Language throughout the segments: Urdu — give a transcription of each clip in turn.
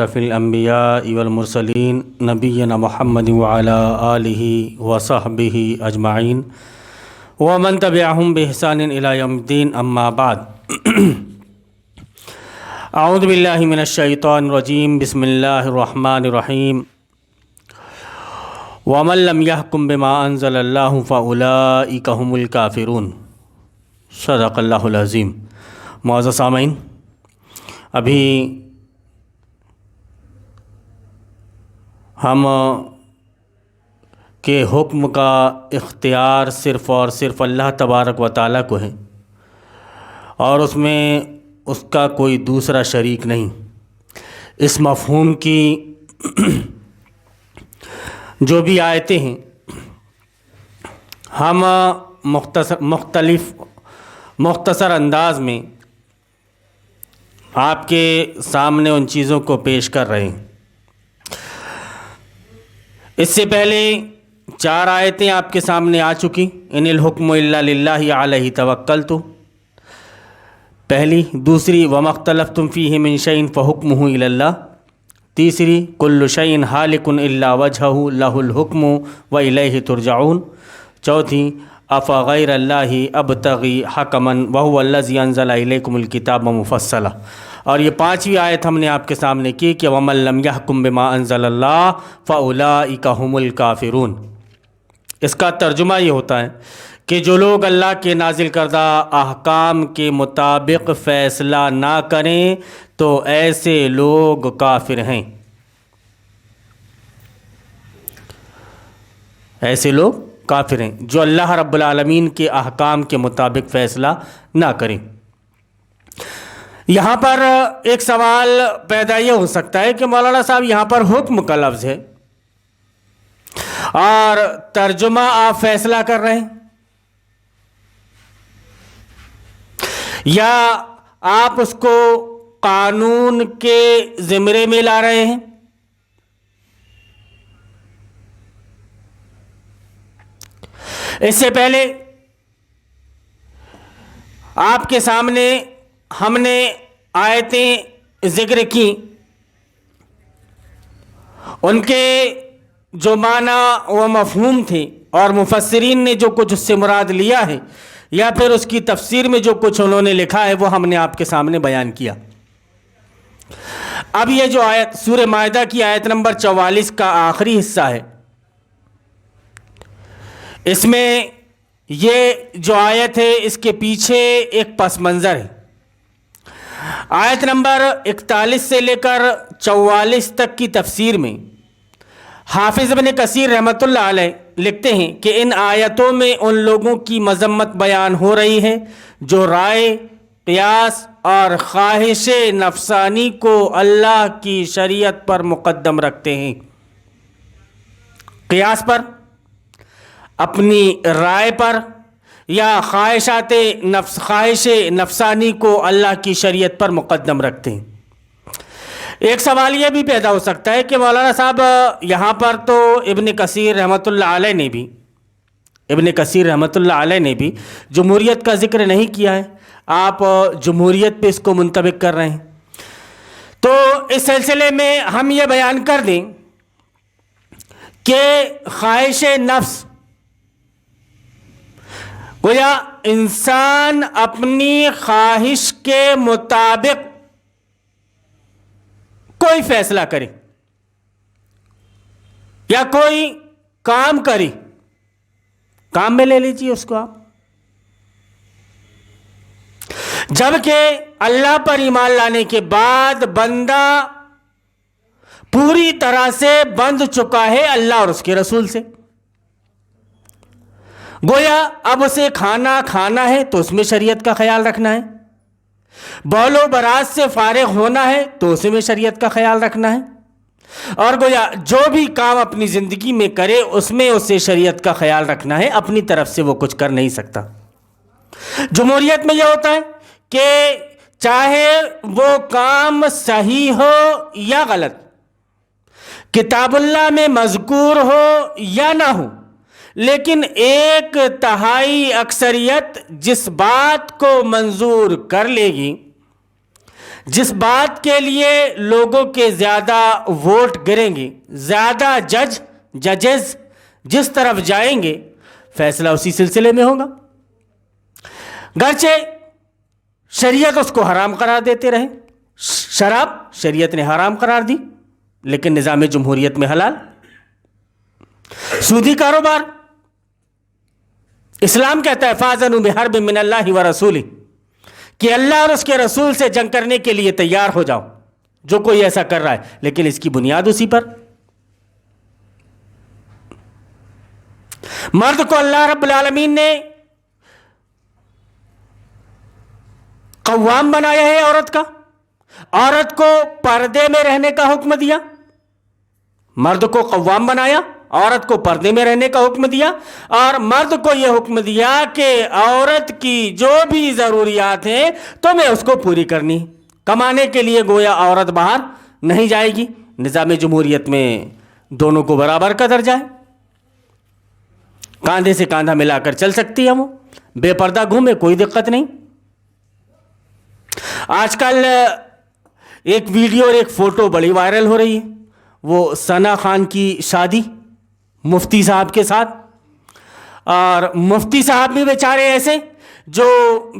فی الانبیاء والمرسلین نبینا محمد وعلی آلہ وصحبہ اجمعین ومن تبعہم بإحسان الی یوم الدین، اما بعد۔ اعوذ باللہ من الشیطان الرجیم، بسم اللہ الرحمن الرحیم۔ ومن لم يحکم بما انزل اللہ فاولئک هم الکافرون۔ صدق اللہ العظیم۔ معزز سامعین، ابھی ہم کے حکم کا اختیار صرف اور صرف اللہ تبارک و تعالیٰ کو ہے، اور اس میں اس کا کوئی دوسرا شریک نہیں۔ اس مفہوم کی جو بھی آیتیں ہیں، ہم مختصر انداز میں آپ کے سامنے ان چیزوں کو پیش کر رہے ہیں۔ اس سے پہلے 4 آیتیں آپ کے سامنے آ چکی۔ ان الحکم الا للہ علیہ توکلت، پہلی۔ دوسری، وما اختلفتم فیہ من شیء فحکمہ الی اللہ، تیسری، کل شیء ہالک الا وجہہ لہ الحکم والیہ ترجعون، چوتھی، افغیر اللہ ابتغی حکما وہو الذی انزل الیکم الکتاب مفصلا، اور یہ 5ویں آیت ہم نے آپ کے سامنے کی کہ وَمَن لَّمْ يَحْكُم بِمَا أَنزَلَ اللَّهُ فَأُولَٰئِكَ هُمُ الْكَافِرُونَ۔ اس کا ترجمہ یہ ہوتا ہے کہ جو لوگ اللہ کے نازل کردہ احکام کے مطابق فیصلہ نہ کریں تو ایسے لوگ کافر ہیں۔ ایسے لوگ کافر ہیں جو اللہ رب العالمین کے احکام کے مطابق فیصلہ نہ کریں۔ یہاں پر ایک سوال پیدا یہ ہو سکتا ہے کہ مولانا صاحب یہاں پر حکم کا لفظ ہے اور ترجمہ آپ فیصلہ کر رہے ہیں، یا آپ اس کو قانون کے زمرے میں لا رہے ہیں؟ اس سے پہلے آپ کے سامنے ہم نے آیتیں ذکر کی، ان کے جو معنی و مفہوم تھے اور مفسرین نے جو کچھ اس سے مراد لیا ہے یا پھر اس کی تفسیر میں جو کچھ انہوں نے لکھا ہے وہ ہم نے آپ کے سامنے بیان کیا۔ اب یہ جو آیت سورہ مائدہ کی آیت نمبر 44 کا آخری حصہ ہے، اس میں یہ جو آیت ہے اس کے پیچھے ایک پس منظر ہے۔ آیت نمبر 41 سے لے کر 44 تک کی تفسیر میں حافظ ابن کثیر رحمۃ اللہ علیہ لکھتے ہیں کہ ان آیتوں میں ان لوگوں کی مذمت بیان ہو رہی ہے جو رائے، قیاس اور خواہش نفسانی کو اللہ کی شریعت پر مقدم رکھتے ہیں۔ قیاس پر، اپنی رائے پر، یا خواہش نفسانی کو اللہ کی شریعت پر مقدم رکھتے ہیں۔ ایک سوال یہ بھی پیدا ہو سکتا ہے کہ مولانا صاحب یہاں پر تو ابن کثیر رحمۃ اللہ علیہ نے بھی جمہوریت کا ذکر نہیں کیا ہے، آپ جمہوریت پہ اس کو منطبق کر رہے ہیں۔ تو اس سلسلے میں ہم یہ بیان کر دیں کہ خواہش نفس، گویا انسان اپنی خواہش کے مطابق کوئی فیصلہ کرے یا کوئی کام کرے، کام میں لے لیجیے اس کو آپ، جبکہ اللہ پر ایمان لانے کے بعد بندہ پوری طرح سے بندھ چکا ہے اللہ اور اس کے رسول سے۔ گویا اب اسے کھانا ہے تو اس میں شریعت کا خیال رکھنا ہے، بول و براز سے فارغ ہونا ہے تو اس میں شریعت کا خیال رکھنا ہے، اور گویا جو بھی کام اپنی زندگی میں کرے اس میں اسے شریعت کا خیال رکھنا ہے، اپنی طرف سے وہ کچھ کر نہیں سکتا۔ جمہوریت میں یہ ہوتا ہے کہ چاہے وہ کام صحیح ہو یا غلط، کتاب اللہ میں مذکور ہو یا نہ ہو، لیکن 1/3 اکثریت جس بات کو منظور کر لے گی جس بات کے لیے لوگوں کے زیادہ ووٹ گریں گے، زیادہ ججز جس طرف جائیں گے، فیصلہ اسی سلسلے میں ہوگا، گرچہ شریعت اس کو حرام قرار دیتے رہے۔ شراب شریعت نے حرام قرار دی، لیکن نظام جمہوریت میں حلال۔ سودی کاروبار، اسلام کہتا ہے فَأَذَنُوا بِحَرْبٍ مِّنَ اللَّهِ وَرَسُولِهِ، کہ اللہ اور اس کے رسول سے جنگ کرنے کے لیے تیار ہو جاؤ جو کوئی ایسا کر رہا ہے، لیکن اس کی بنیاد اسی پر۔ مرد کو اللہ رب العالمین نے قوام بنایا ہے عورت کا، عورت کو پردے میں رہنے کا حکم دیا، مرد کو قوام بنایا، عورت کو پردے میں رہنے کا حکم دیا، اور مرد کو یہ حکم دیا کہ عورت کی جو بھی ضروریات ہیں تمہیں اس کو پوری کرنی۔ کمانے کے لیے گویا عورت باہر نہیں جائے گی۔ نظام جمہوریت میں دونوں کو برابر کا درجہ ہے، کاندھے سے کاندھا ملا کر چل سکتی ہے، وہ بے پردہ گھومے، کوئی دقت نہیں۔ آج کل ایک ویڈیو اور ایک فوٹو بڑی وائرل ہو رہی ہے، وہ ثنا خان کی شادی مفتی صاحب کے ساتھ، اور مفتی صاحب بھی بیچارے ایسے جو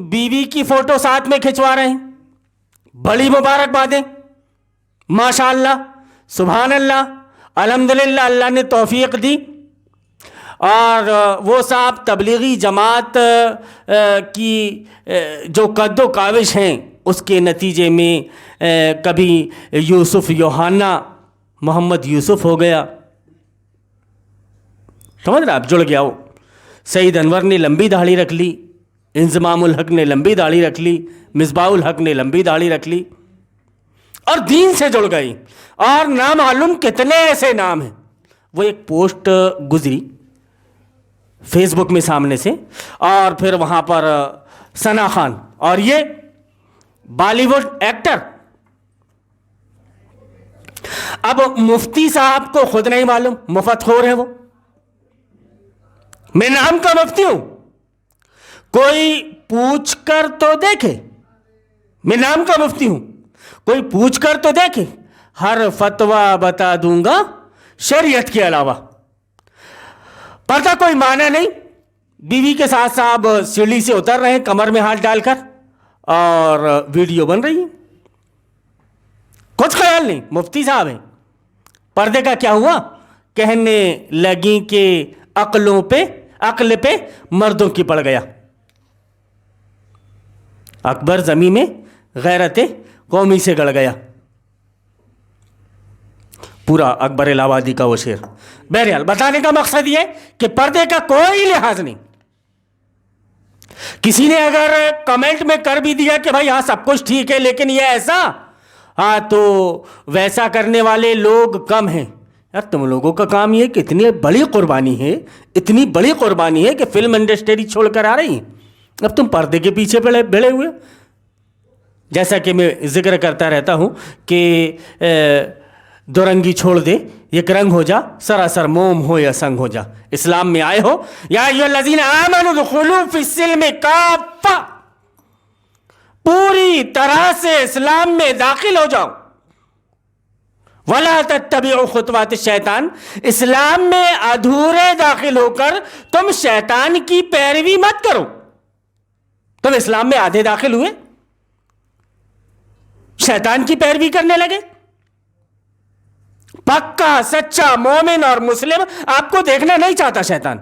بیوی کی فوٹو ساتھ میں کھنچوا رہے ہیں۔ بڑی مبارکبادیں، ماشاءاللہ، سبحان اللہ، الحمدللہ، اللہ نے توفیق دی۔ اور وہ صاحب تبلیغی جماعت کی جو قد و کاوش ہیں اس کے نتیجے میں کبھی یوسف یوحنا محمد یوسف ہو گیا، سمجھ رہے آپ، جڑ گیا وہ۔ سعید انور نے لمبی داڑھی رکھ لی، انضمام الحق نے لمبی داڑھی رکھ لی، مصباح الحق نے لمبی داڑھی رکھ لی، اور دین سے جڑ گئی۔ اور نامعلوم کتنے ایسے نام ہیں۔ وہ ایک پوسٹ گزری فیس بک میں سامنے سے، اور پھر وہاں پر ثنا خان اور یہ بالی ووڈ ایکٹر، اب مفتی صاحب کو خود نہیں معلوم، مفت خور ہیں وہ، میں نام کا مفتی ہوں، کوئی پوچھ کر تو دیکھے، میں نام کا مفتی ہوں، کوئی پوچھ کر تو دیکھے، ہر فتویٰ بتا دوں گا شریعت کے علاوہ۔ پردہ کوئی معنی نہیں، بیوی کے ساتھ صاحب سیڑھی سے اتر رہے ہیں کمر میں ہاتھ ڈال کر، اور ویڈیو بن رہی ہے، کچھ خیال نہیں، مفتی صاحب ہیں۔ پردے کا کیا ہوا؟ کہنے لگیں کہ عقل پہ مردوں کی پڑ گیا۔ اکبر زمین میں غیرت قومی سے گڑ گیا، پورا اکبر الہ آبادی کا وہ شعر۔ بہرحال بتانے کا مقصد یہ کہ پردے کا کوئی لحاظ نہیں۔ کسی نے اگر کمنٹ میں کر بھی دیا کہ بھائی ہاں سب کچھ ٹھیک ہے لیکن یہ ایسا، ہاں تو ویسا کرنے والے لوگ کم ہیں۔ یار تم لوگوں کا کام یہ کہ اتنی بڑی قربانی ہے، اتنی بڑی قربانی ہے کہ فلم انڈسٹری چھوڑ کر آ رہی ہیں، اب تم پردے کے پیچھے بڑے ہوئے۔ جیسا کہ میں ذکر کرتا رہتا ہوں کہ دو رنگی چھوڑ دے، ایک رنگ ہو جا، سراسر موم ہو یا سنگ ہو جا۔ اسلام میں آئے ہو، یا ایھا الذین آمنوا ادخلوا فی السلم کافہ، پوری طرح سے اسلام میں داخل ہو جاؤ۔ ولا تتبعوا خطوات الشیطان، اسلام میں ادھورے داخل ہو کر تم شیطان کی پیروی مت کرو۔ تم اسلام میں آدھے داخل ہوئے، شیطان کی پیروی کرنے لگے۔ پکا سچا مومن اور مسلم آپ کو دیکھنا نہیں چاہتا شیطان۔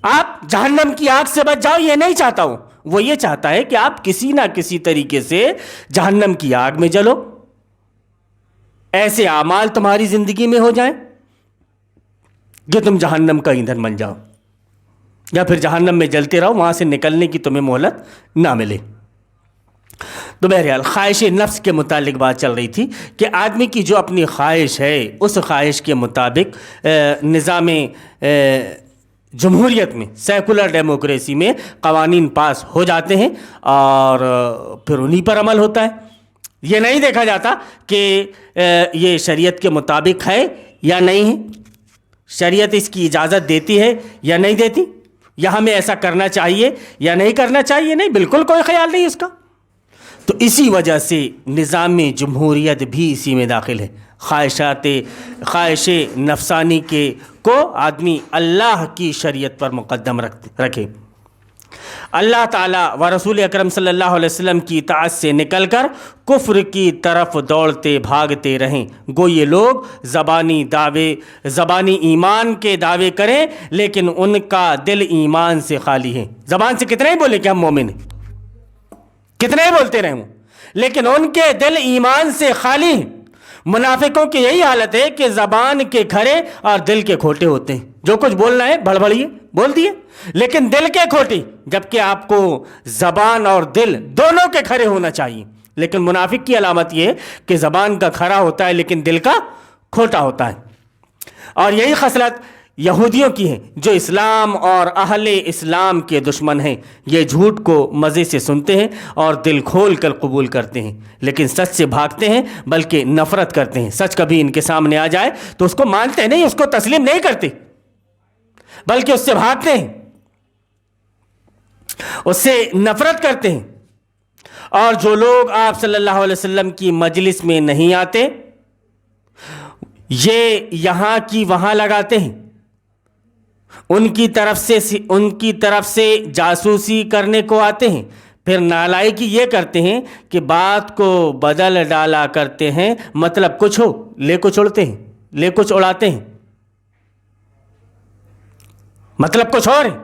آپ جہنم کی آگ سے بچ جاؤ یہ نہیں چاہتا ہوں، وہ یہ چاہتا ہے کہ آپ کسی نہ کسی طریقے سے جہنم کی آگ میں جلو، ایسے اعمال تمہاری زندگی میں ہو جائیں کہ تم جہنم کا ایندھن بن جاؤ، یا پھر جہنم میں جلتے رہو، وہاں سے نکلنے کی تمہیں مہلت نہ ملے۔ تو بہرحال خواہش نفس کے متعلق بات چل رہی تھی کہ آدمی کی جو اپنی خواہش ہے اس خواہش کے مطابق نظام جمہوریت میں، سیکولر ڈیموکریسی میں قوانین پاس ہو جاتے ہیں اور پھر انہی پر عمل ہوتا ہے۔ یہ نہیں دیکھا جاتا کہ یہ شریعت کے مطابق ہے یا نہیں ہے، شریعت اس کی اجازت دیتی ہے یا نہیں دیتی، یا ہمیں ایسا کرنا چاہیے یا نہیں کرنا چاہیے، نہیں، بالکل کوئی خیال نہیں اس کا۔ تو اسی وجہ سے نظام جمہوریت بھی اسی میں داخل ہے. خواہش نفسانی کو آدمی اللہ کی شریعت پر مقدم رکھے. اللہ تعالیٰ و رسول اکرم صلی اللہ علیہ وسلم کی اطاعت سے نکل کر کفر کی طرف دوڑتے بھاگتے رہیں. گو یہ لوگ زبانی ایمان کے دعوے کریں لیکن ان کا دل ایمان سے خالی ہے. زبان سے کتنے ہی بولے کہ ہم مومن ہیں, کتنے ہی بولتے رہیں لیکن ان کے دل ایمان سے خالی ہیں. منافقوں کی یہی حالت ہے کہ زبان کے کھرے اور دل کے کھوٹے ہوتے ہیں. جو کچھ بولنا ہے بڑبڑیے بول دیے لیکن دل کے کھوٹے, جبکہ آپ کو زبان اور دل دونوں کے کھرے ہونا چاہیے. لیکن منافق کی علامت یہ ہے کہ زبان کا کھرا ہوتا ہے لیکن دل کا کھوٹا ہوتا ہے. اور یہی خصلت یہودیوں کی ہے جو اسلام اور اہل اسلام کے دشمن ہیں. یہ جھوٹ کو مزے سے سنتے ہیں اور دل کھول کر قبول کرتے ہیں لیکن سچ سے بھاگتے ہیں بلکہ نفرت کرتے ہیں. سچ کبھی ان کے سامنے آ جائے تو اس کو مانتے نہیں, اس کو تسلیم نہیں کرتے بلکہ اس سے بھاگتے ہیں, اس سے نفرت کرتے ہیں. اور جو لوگ آپ صلی اللہ علیہ وسلم کی مجلس میں نہیں آتے یہ یہاں کی وہاں لگاتے ہیں. ان کی طرف سے جاسوسی کرنے کو آتے ہیں. پھر نالائکی یہ کرتے ہیں کہ بات کو بدل ڈالا کرتے ہیں. مطلب کچھ ہو لے کچھ اڑتے ہیں, لے کچھ اڑاتے ہیں. مطلب کچھ اور ہے,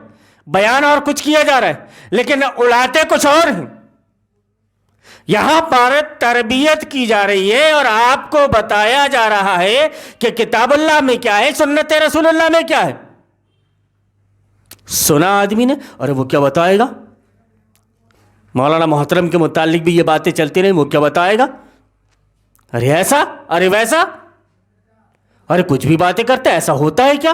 بیان اور کچھ کیا جا رہا ہے لیکن اڑاتے کچھ اور ہیں. یہاں پر تربیت کی جا رہی ہے اور آپ کو بتایا جا رہا ہے کہ کتاب اللہ میں کیا ہے, سنت رسول اللہ میں کیا ہے. سنا آدمی نے, ارے وہ کیا بتائے گا, مولانا محترم کے متعلق بھی یہ باتیں چلتی رہیں, وہ کیا بتائے گا, ارے ایسا ارے ویسا, ارے کچھ بھی باتیں کرتے, ایسا ہوتا ہے کیا.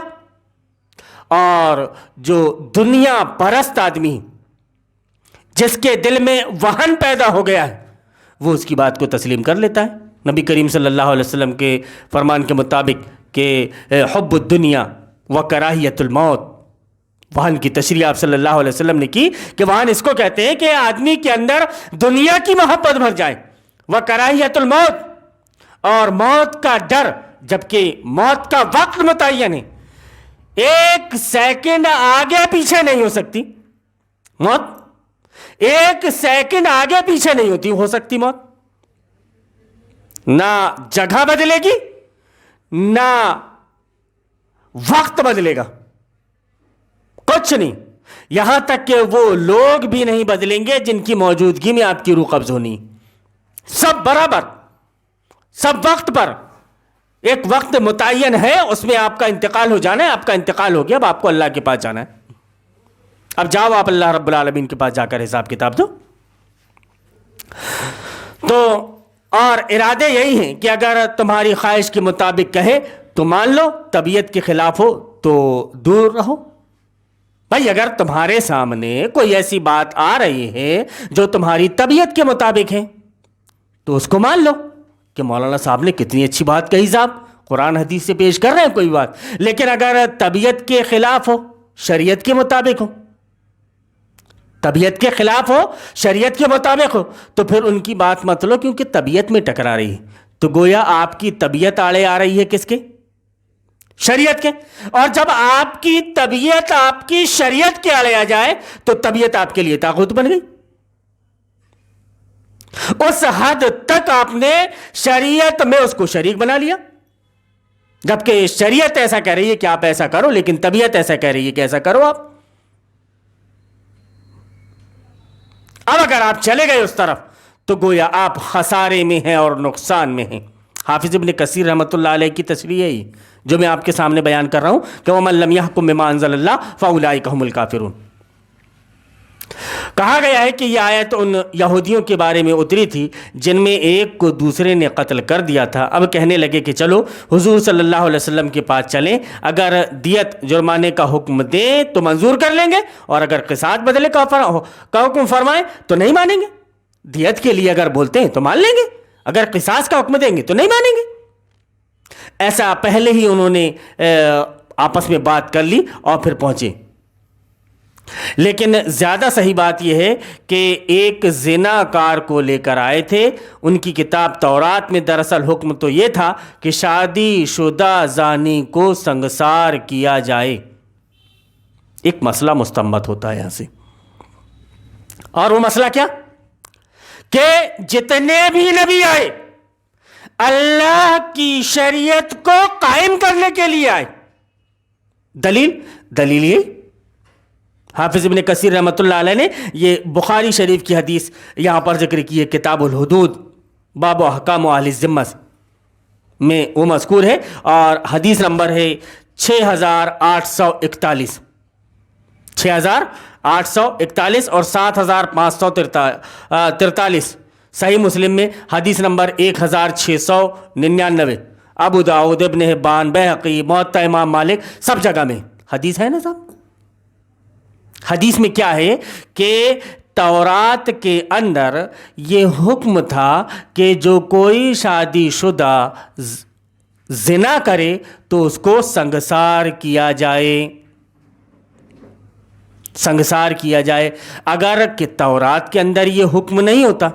اور جو دنیا پرست آدمی جس کے دل میں وہن پیدا ہو گیا ہے وہ اس کی بات کو تسلیم کر لیتا ہے. نبی کریم صلی اللہ علیہ وسلم کے فرمان کے مطابق کہ حب الدنیا و کراہیت الموت, وہن کی تشریح آپ صلی اللہ علیہ وسلم نے کی کہ وہن اس کو کہتے ہیں کہ آدمی کے اندر دنیا کی محبت بھر جائے, و کراہیت الموت, اور موت کا ڈر, جبکہ موت کا وقت متعین ہے. ایک سیکنڈ آگے پیچھے نہیں ہو سکتی موت, ایک سیکنڈ آگے پیچھے نہیں ہوتی ہو سکتی موت. نہ جگہ بدلے گی نہ وقت بدلے گا, کچھ نہیں. یہاں تک کہ وہ لوگ بھی نہیں بدلیں گے جن کی موجودگی میں آپ کی روح قبض ہونی. سب برابر, سب وقت پر. ایک وقت متعین ہے, اس میں آپ کا انتقال ہو جانا ہے. آپ کا انتقال ہو گیا, اب آپ کو اللہ کے پاس جانا ہے. اب جاؤ آپ اللہ رب العالمین کے پاس جا کر حساب کتاب دو. تو اور ارادے یہی ہیں کہ اگر تمہاری خواہش کے مطابق کہے تو مان لو, طبیعت کے خلاف ہو تو دور رہو. بھائی اگر تمہارے سامنے کوئی ایسی بات آ رہی ہے جو تمہاری طبیعت کے مطابق ہے تو اس کو مان لو کہ مولانا صاحب نے کتنی اچھی بات کہی, صاحب قرآن حدیث سے پیش کر رہے ہیں کوئی بات. لیکن اگر طبیعت کے خلاف ہو, شریعت کے مطابق ہو, طبیعت کے خلاف ہو شریعت کے مطابق ہو تو پھر ان کی بات مت لو, کیونکہ طبیعت میں ٹکرا رہی ہے. تو گویا آپ کی طبیعت آڑے آ رہی ہے کس کے, شریعت کے. اور جب آپ کی طبیعت آپ کی شریعت کے آڑے آ جائے تو طبیعت آپ کے لیے طاغوت بن گئی. اس حد تک آپ نے شریعت میں اس کو شریک بنا لیا, جبکہ شریعت ایسا کہہ رہی ہے کہ آپ ایسا کرو لیکن طبیعت ایسا کہہ رہی ہے کہ ایسا کرو آپ. اب اگر آپ چلے گئے اس طرف تو گویا آپ خسارے میں ہیں اور نقصان میں ہیں. حافظ ابن کثیر رحمۃ اللہ علیہ کی تشریح ہے جو میں آپ کے سامنے بیان کر رہا ہوں کہ وَمَن لَّمْ يَحْكُم بِمَا أَنزَلَ اللَّهُ فَأُولَٰئِكَ هُمُ الْكَافِرُونَ. کہا گیا ہے کہ یہ آیت ان یہودیوں کے بارے میں اتری تھی جن میں ایک کو دوسرے نے قتل کر دیا تھا. اب کہنے لگے کہ چلو حضور صلی اللہ علیہ وسلم کے پاس چلیں, اگر دیت جرمانے کا حکم دیں تو منظور کر لیں گے, اور اگر قصاص بدلے کا حکم فرمائیں تو نہیں مانیں گے. دیت کے لیے اگر بولتے ہیں تو مان لیں گے, اگر قصاص کا حکم دیں گے تو نہیں مانیں گے. ایسا پہلے ہی انہوں نے آپس میں بات کر لی اور پھر پہنچے. لیکن زیادہ صحیح بات یہ ہے کہ ایک زنا کار کو لے کر آئے تھے. ان کی کتاب تورات میں دراصل حکم تو یہ تھا کہ شادی شدہ زانی کو سنگسار کیا جائے. ایک مسئلہ مستنبط ہوتا ہے یہاں سے, اور وہ مسئلہ کیا کہ جتنے بھی نبی آئے اللہ کی شریعت کو قائم کرنے کے لیے آئے. دلیل یہ حافظ ابن کثیر رحمۃ اللہ علیہ نے یہ بخاری شریف کی حدیث یہاں پر ذکر کی ہے, کتاب الحدود باب احکام اہل الذمہ میں وہ مذکور ہے, اور حدیث نمبر ہے 6841 6841 اور 7543. صحیح مسلم میں حدیث نمبر 1699. ابو داؤد, ابن حبان, بیہقی, موطا امام مالک, سب جگہ میں حدیث ہے نا صاحب. حدیث میں کیا ہے کہ تورات کے اندر یہ حکم تھا کہ جو کوئی شادی شدہ زنا کرے تو اس کو سنگسار کیا جائے. سنگسار کیا جائے. اگر کہ تورات کے اندر یہ حکم نہیں ہوتا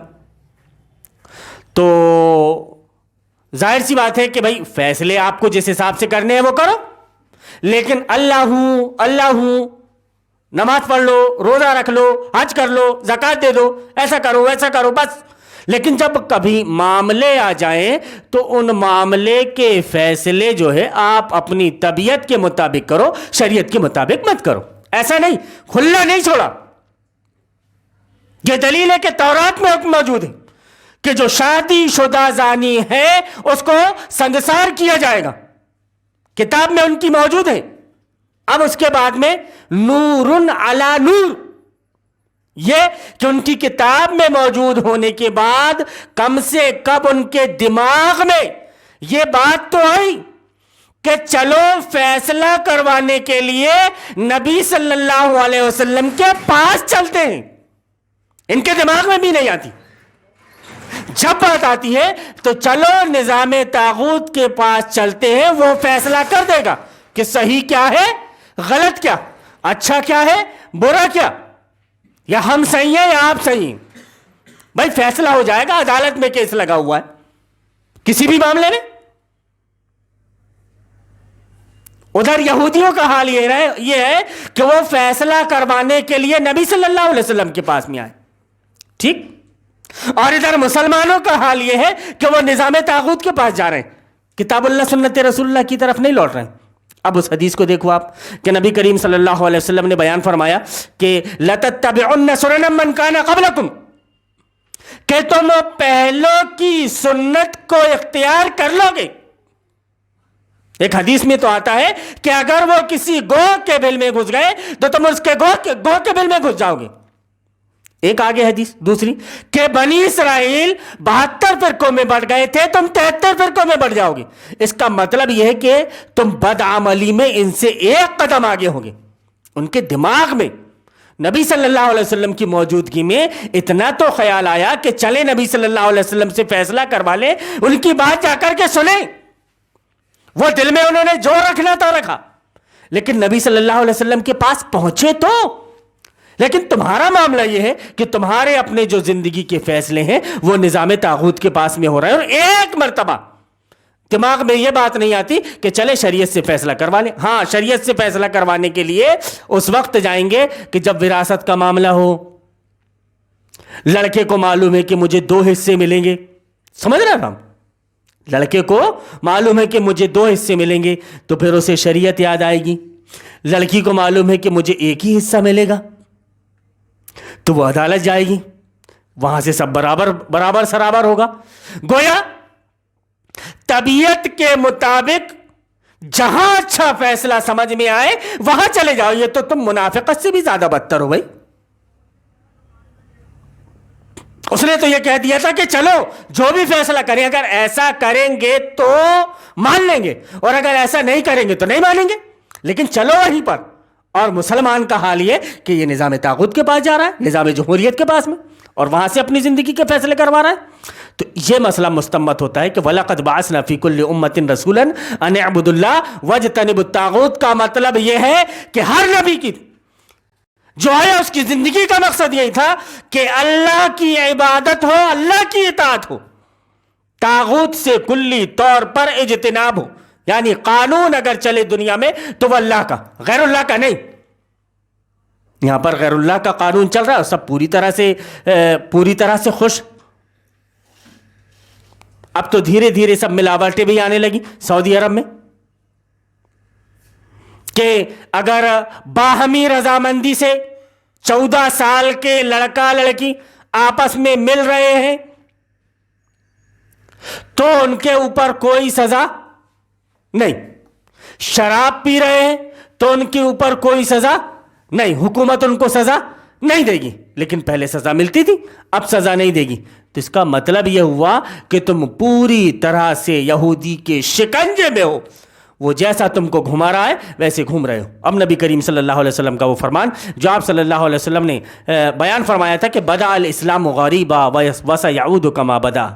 تو ظاہر سی بات ہے کہ بھائی فیصلے آپ کو جس حساب سے کرنے ہیں وہ کرو, لیکن اللہ ہوں, نماز پڑھ لو, روزہ رکھ لو, حج کر لو, زکوٰۃ دے دو, ایسا کرو ویسا کرو بس. لیکن جب کبھی معاملے آ جائیں تو ان معاملے کے فیصلے جو ہے آپ اپنی طبیعت کے مطابق کرو, شریعت کے مطابق مت کرو. ایسا نہیں, کھلا نہیں چھوڑا. یہ دلیل ہے کہ تورات میں حکم موجود ہے کہ جو شادی شدہ زانی ہے اس کو سنگسار کیا جائے گا, کتاب میں ان کی موجود ہے. اب اس کے بعد میں نور علی نور, یہ کہ ان کی کتاب میں موجود ہونے کے بعد کم سے کم ان کے دماغ میں یہ بات تو آئی کہ چلو فیصلہ کروانے کے لیے نبی صلی اللہ علیہ وسلم کے پاس چلتے ہیں. ان کے دماغ میں بھی نہیں آتی. جب بات آتی ہے تو چلو نظام طاغوت کے پاس چلتے ہیں, وہ فیصلہ کر دے گا کہ صحیح کیا ہے, غلط کیا, اچھا کیا ہے, برا کیا, یا ہم صحیح ہیں یا آپ صحیح ہیں. بھائی فیصلہ ہو جائے گا, عدالت میں کیس لگا ہوا ہے کسی بھی معاملے میں. ادھر یہودیوں کا حال یہ ہے کہ وہ فیصلہ کروانے کے لیے نبی صلی اللہ علیہ وسلم کے پاس میں آئے, ٹھیک, اور ادھر مسلمانوں کا حال یہ ہے کہ وہ نظام طاغوت کے پاس جا رہے ہیں, کتاب اللہ سنت رسول اللہ کی طرف نہیں لوٹ رہے ہیں. اب اس حدیث کو دیکھو آپ کہ نبی کریم صلی اللہ علیہ وسلم نے بیان فرمایا کہ لَتَتَّبِعُنَّ سُنَنَ مَنْ كَانَ قَبْلَكُمْ, کہ تم پہلوں کی سنت کو اختیار کر لو گے. ایک حدیث میں تو آتا ہے کہ اگر وہ کسی گوہ کے بل میں گھس گئے تو تم اس کے گوہ کے بل میں گھس جاؤ گے. ایک آگے حدیث دوسری کہ بنی اسرائیل 72 فرقوں میں بٹ گئے تھے, تم 73 فرقوں میں بٹ جاؤ گے. اس کا مطلب یہ ہے کہ تم بدعملی میں ان سے ایک قدم آگے ہوں گے. ان کے دماغ میں نبی صلی اللہ علیہ وسلم کی موجودگی میں اتنا تو خیال آیا کہ چلے نبی صلی اللہ علیہ وسلم سے فیصلہ کروا لیں, ان کی بات جا کر کے سنیں. وہ دل میں انہوں نے جو رکھنا تھا رکھا, لیکن نبی صلی اللہ علیہ وسلم کے پاس پہنچے تو. لیکن تمہارا معاملہ یہ ہے کہ تمہارے اپنے جو زندگی کے فیصلے ہیں وہ نظام طاغوت کے پاس میں ہو رہے ہیں, اور ایک مرتبہ دماغ میں یہ بات نہیں آتی کہ چلے شریعت سے فیصلہ کروا لیں. ہاں, شریعت سے فیصلہ کروانے کے لیے اس وقت جائیں گے کہ جب وراثت کا معاملہ ہو, لڑکے کو معلوم ہے کہ مجھے 2 حصے ملیں گے, سمجھ رہے ہیں, لڑکے کو معلوم ہے کہ مجھے 2 حصے ملیں گے تو پھر اسے شریعت یاد آئے گی. لڑکی کو معلوم ہے کہ مجھے 1 ہی حصہ ملے گا تو وہ عدالت جائے گی, وہاں سے سب برابر سرابر ہوگا. گویا طبیعت کے مطابق جہاں اچھا فیصلہ سمجھ میں آئے وہاں چلے جاؤ. یہ تو تم منافقت سے بھی زیادہ بدتر ہو بھائی. اس نے تو یہ کہہ دیا تھا کہ چلو جو بھی فیصلہ کریں, اگر ایسا کریں گے تو مان لیں گے اور اگر ایسا نہیں کریں گے تو نہیں مانیں گے, لیکن چلو وہیں پر. اور مسلمان کا حال یہ کہ یہ نظام طاغوت کے پاس جا رہا ہے, نظام جمہوریت کے پاس میں, اور وہاں سے اپنی زندگی کے فیصلے کروا رہا ہے. تو یہ مسئلہ مستنبط ہوتا ہے کہ وَلَقَدْ بَعَثْنَا فِي كُلِّ أُمَّةٍ رَسُولًا أَنِ اعْبُدُوا اللَّهَ وَاجْتَنِبُوا الطَّاغُوتَ کا مطلب یہ ہے کہ ہر نبی کی جو آیا اس کی زندگی کا مقصد یہی تھا کہ اللہ کی عبادت ہو، اللہ کی اطاعت ہو، طاغوت سے کلی طور پر اجتناب ہو، یعنی قانون اگر چلے دنیا میں تو وہ اللہ کا، غیر اللہ کا نہیں۔ یہاں پر غیر اللہ کا قانون چل رہا ہے، سب پوری طرح سے خوش۔ اب تو دھیرے دھیرے سب ملاوٹیں بھی آنے لگی سعودی عرب میں، کہ اگر باہمی رضامندی سے 14 سال کے لڑکا لڑکی آپس میں مل رہے ہیں تو ان کے اوپر کوئی سزا نہیں، شراب پی رہے ہیں تو ان کے اوپر کوئی سزا نہیں، حکومت ان کو سزا نہیں دے گی، لیکن پہلے سزا ملتی تھی، اب سزا نہیں دے گی۔ تو اس کا مطلب یہ ہوا کہ تم پوری طرح سے یہودی کے شکنجے میں ہو، وہ جیسا تم کو گھما رہا ہے ویسے گھوم رہے ہو۔ اب نبی کریم صلی اللہ علیہ وسلم کا وہ فرمان جو آپ صلی اللہ علیہ وسلم نے بیان فرمایا تھا کہ بدأ الاسلام غریبا وسیعود کما بدأ،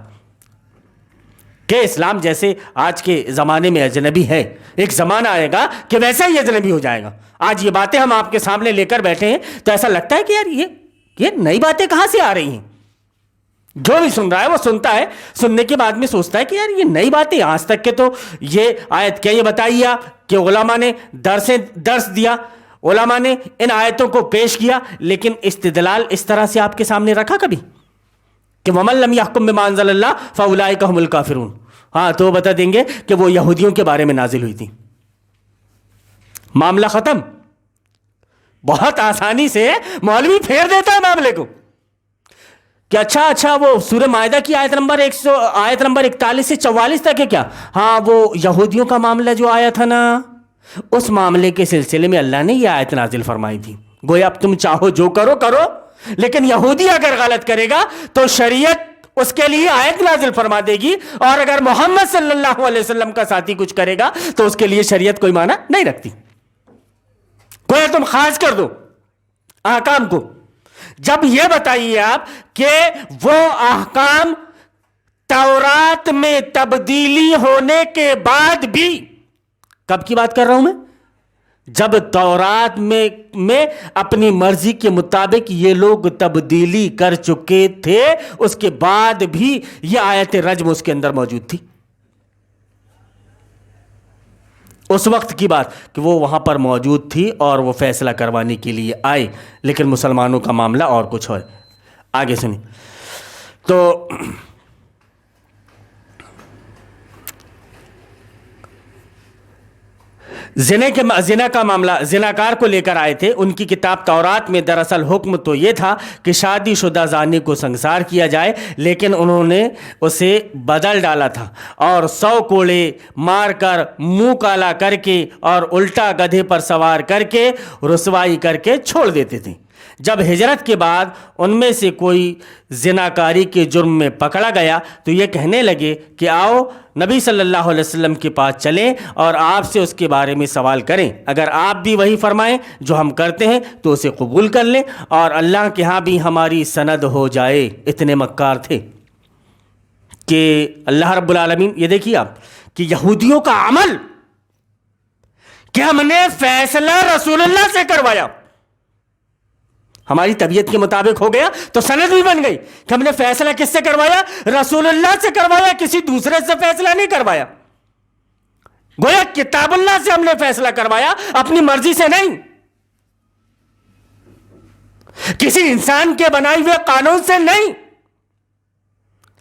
کہ اسلام جیسے آج کے زمانے میں اجنبی ہے، ایک زمانہ آئے گا کہ ویسا ہی اجنبی ہو جائے گا۔ آج یہ باتیں ہم آپ کے سامنے لے کر بیٹھے ہیں تو ایسا لگتا ہے کہ یار یہ نئی باتیں کہاں سے آ رہی ہیں۔ جو بھی سن رہا ہے وہ سنتا ہے، سننے کے بعد میں سوچتا ہے کہ یار یہ نئی باتیں، آج تک کے تو یہ آیت کیا یہ بتائیے آپ کہ علماء نے درس دیا، علماء نے ان آیتوں کو پیش کیا، لیکن استدلال اس طرح سے آپ کے سامنے رکھا کبھی کہ وَمَن لَّمْ يَحْكُم بِمَا أَنزَلَ اللَّهُ فَأُولَٰئِكَ هُمُ الْكَافِرُونَ؟ ہاں تو بتا دیں گے کہ وہ یہودیوں کے بارے میں نازل ہوئی تھی۔ معاملہ ختم۔ بہت آسانی سے مولوی پھیر دیتا ہے معاملے کو کہ اچھا وہ سورہ مائدہ کی آیت نمبر 41 سے 44 تک ہے کیا؟ ہاں وہ یہودیوں کا معاملہ جو آیا تھا نا، اس معاملے کے سلسلے میں اللہ نے یہ آیت نازل فرمائی تھی۔ گویا اب تم چاہو جو کرو، لیکن یہودی اگر غلط کرے گا تو شریعت اس کے لیے آیت نازل فرما دے گی، اور اگر محمد صلی اللہ علیہ وسلم کا ساتھی کچھ کرے گا تو اس کے لیے شریعت کوئی معنی نہیں رکھتی۔ کوئی تم خاص کر دو احکام کو۔ جب یہ بتائیے آپ کہ وہ احکام تورات میں تبدیلی ہونے کے بعد بھی، کب کی بات کر رہا ہوں میں؟ جب تورات میں اپنی مرضی کے مطابق یہ لوگ تبدیلی کر چکے تھے، اس کے بعد بھی یہ آیت رجم اس کے اندر موجود تھی۔ اس وقت کی بات کہ وہ وہاں پر موجود تھی اور وہ فیصلہ کروانے کے لیے آئے، لیکن مسلمانوں کا معاملہ اور کچھ ہے۔ آگے سنیں تو زنا کا معاملہ زناکار کو لے کر آئے تھے۔ ان کی کتاب تورات میں دراصل حکم تو یہ تھا کہ شادی شدہ زانی کو سنسار کیا جائے، لیکن انہوں نے اسے بدل ڈالا تھا اور 100 کوڑے مار کر، منہ کالا کر کے اور الٹا گدھے پر سوار کر کے رسوائی کر کے چھوڑ دیتے تھے۔ جب ہجرت کے بعد ان میں سے کوئی زناکاری کے جرم میں پکڑا گیا تو یہ کہنے لگے کہ آؤ نبی صلی اللہ علیہ وسلم کے پاس چلیں اور آپ سے اس کے بارے میں سوال کریں، اگر آپ بھی وہی فرمائیں جو ہم کرتے ہیں تو اسے قبول کر لیں اور اللہ کے ہاں بھی ہماری سند ہو جائے۔ اتنے مکار تھے کہ اللہ رب العالمین، یہ دیکھیے آپ کہ یہودیوں کا عمل کہ ہم نے فیصلہ رسول اللہ سے کروایا، ہماری طبیعت کے مطابق ہو گیا تو سند بھی بن گئی کہ ہم نے فیصلہ کس سے کروایا؟ رسول اللہ سے کروایا، کسی دوسرے سے فیصلہ نہیں کروایا۔ گویا کتاب اللہ سے ہم نے فیصلہ کروایا، اپنی مرضی سے نہیں، کسی انسان کے بنائے ہوئے قانون سے نہیں،